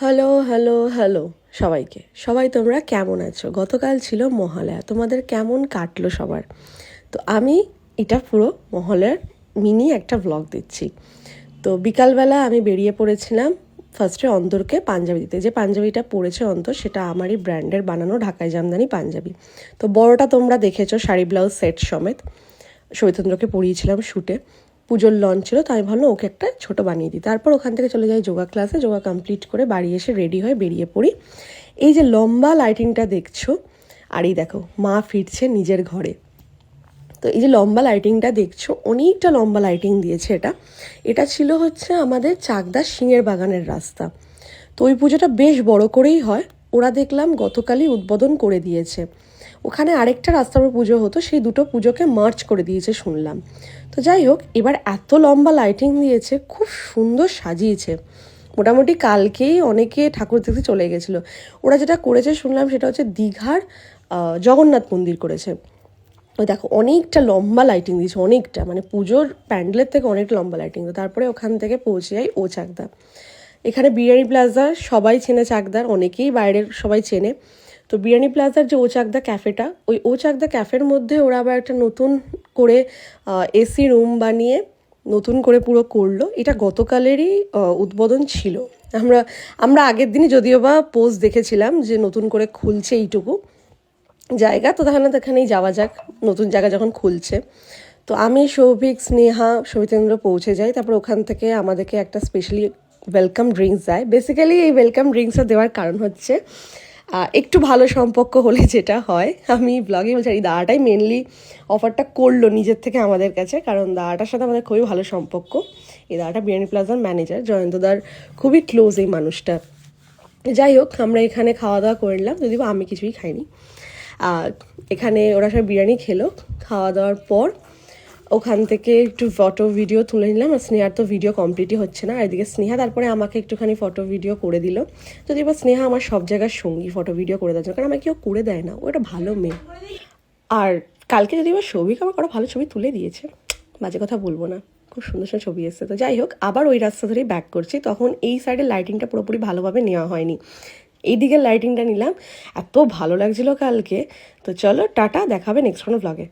Hello hello hello সবাইকে। সবাই তোমরা কেমন আছো? গতকাল ছিল মহালয়া, তোমাদের কেমন কাটলো সবার? তো আমি এটা পুরো মহালয়ার মিনি একটা ব্লগ দিচ্ছি। তো বিকালবেলা আমি বেরিয়ে পড়েছিলাম ফার্স্টে অন্তরকে পাঞ্জাবি দিতে। যে পাঞ্জাবিটা পরেছে অন্তর সেটা আমারই ব্র্যান্ডের বানানো ঢাকাই জামদানি পাঞ্জাবি। তো বড়টা তোমরা দেখেছো শাড়ি ব্লাউজ সেট সমেত, শৈতেন্দ্রকে পরিয়েছিলাম শ্যুটে। পুজোর লঞ্চ ছিল, তো আমি ভাবলাম ওকে একটা ছোটো বানিয়ে দিই। তারপর ওখান থেকে চলে যাই যোগা ক্লাসে, যোগা কমপ্লিট করে বাড়ি এসে রেডি হয়ে বেরিয়ে পড়ি। এই যে লম্বা লাইটিংটা দেখছো, আর এই দেখো মা ফিরছে নিজের ঘরে। তো এই যে লম্বা লাইটিংটা দেখছো, অনেকটা লম্বা লাইটিং দিয়েছে। এটা ছিল হচ্ছে আমাদের চাকদা সিংয়ের বাগানের রাস্তা। তো ওই পুজোটা বেশ বড় করেই হয়, ওরা দেখলাম গতকালই উদ্বোধন করে দিয়েছে। ওখানে আরেকটা রাস্তার উপর পুজো হতো, সেই দুটো পুজোকে মার্চ করে দিয়েছে শুনলাম। তো যাই হোক, এবার এত লম্বা লাইটিং দিয়েছে, খুব সুন্দর সাজিয়েছে। মোটামুটি কালকেই অনেকে ঠাকুর দেখতে চলে গেছিলো। ওরা যেটা করেছে শুনলাম সেটা হচ্ছে দীঘার জগন্নাথ মন্দির করেছে। ওই দেখো অনেকটা লম্বা লাইটিং দিয়েছে, অনেকটা, মানে পুজোর প্যান্ডেলের থেকে অনেক লম্বা লাইটিং। তারপরে ওখান থেকে পৌঁছে যাই ও চাকদা। এখানে বিরিয়ানি প্লাজা সবাই চেনে, চাকদার অনেকেই বাইরের সবাই চেনে। তো বিরিয়ানি প্লাজার যে ও চাকদা ক্যাফেটা, ওই ও চাকদা ক্যাফের মধ্যে ওরা আবার একটা নতুন করে এসি রুম বানিয়ে নতুন করে পুরো করলো। এটা গতকালেরই উদ্বোধন ছিল। আমরা আগের দিনই যদিও বা পোস্ট দেখেছিলাম যে নতুন করে খুলছে এইটুকু জায়গা, তো তাহলে তো এখানেই যাওয়া যাক, নতুন জায়গা যখন খুলছে। তো আমি, সৌভিক, স্নেহা, সবিতেন্দ্র পৌঁছে যাই। তারপর ওখান থেকে আমাদেরকে একটা স্পেশালি ওয়েলকাম ড্রিঙ্কস দেয়। বেসিক্যালি এই ওয়েলকাম ড্রিঙ্কসটা দেওয়ার কারণ হচ্ছে একটু ভালো সম্পর্ক হলে যেটা হয়, আমি ব্লগে বলছি, এই দাদাটাই মেনলি অফারটা করলো নিজের থেকে আমাদের কাছে, কারণ দাদাটার সাথে আমাদের খুবই ভালো সম্পর্ক। এই দাদাটা বিরিয়ানি প্লাজার ম্যানেজার, জয়ন্তদার খুবই ক্লোজ এই মানুষটা। যাই হোক, আমরা এখানে খাওয়া দাওয়া করলাম, যদিও আমি কিছুই খাইনি। এখানে ওরা সব বিরিয়ানি খেলো। খাওয়া দাওয়ার পর ওখান থেকে একটু ফটো ভিডিও তুলে নিলাম। আর স্নেহার তো ভিডিও কমপ্লিটই হচ্ছে না, আর এদিকে স্নেহা তারপরে আমাকে একটুখানি ফটো ভিডিও করে দিল। যদি বা স্নেহা আমার সব জায়গার সঙ্গী ফটো ভিডিও করে দেওয়ার জন্য, কারণ আমাকে কেউ করে দেয় না, ও একটা ভালো মেয়ে। আর কালকে যদি বা সৌভিক আমার আরও ভালো ছবি তুলে দিয়েছে, বাজে কথা বলবো না, খুব সুন্দর সুন্দর ছবি এসেছে। তো যাই হোক, আবার ওই রাস্তা ধরেই ব্যাক করছি। তখন এই সাইডের লাইটিংটা পুরোপুরি ভালোভাবে নেওয়া হয়নি, এই দিকের লাইটিংটা নিলাম। এত ভালো লাগছিল কালকে। তো চলো টাটা, দেখাবে নেক্সট কোনো ব্লগে।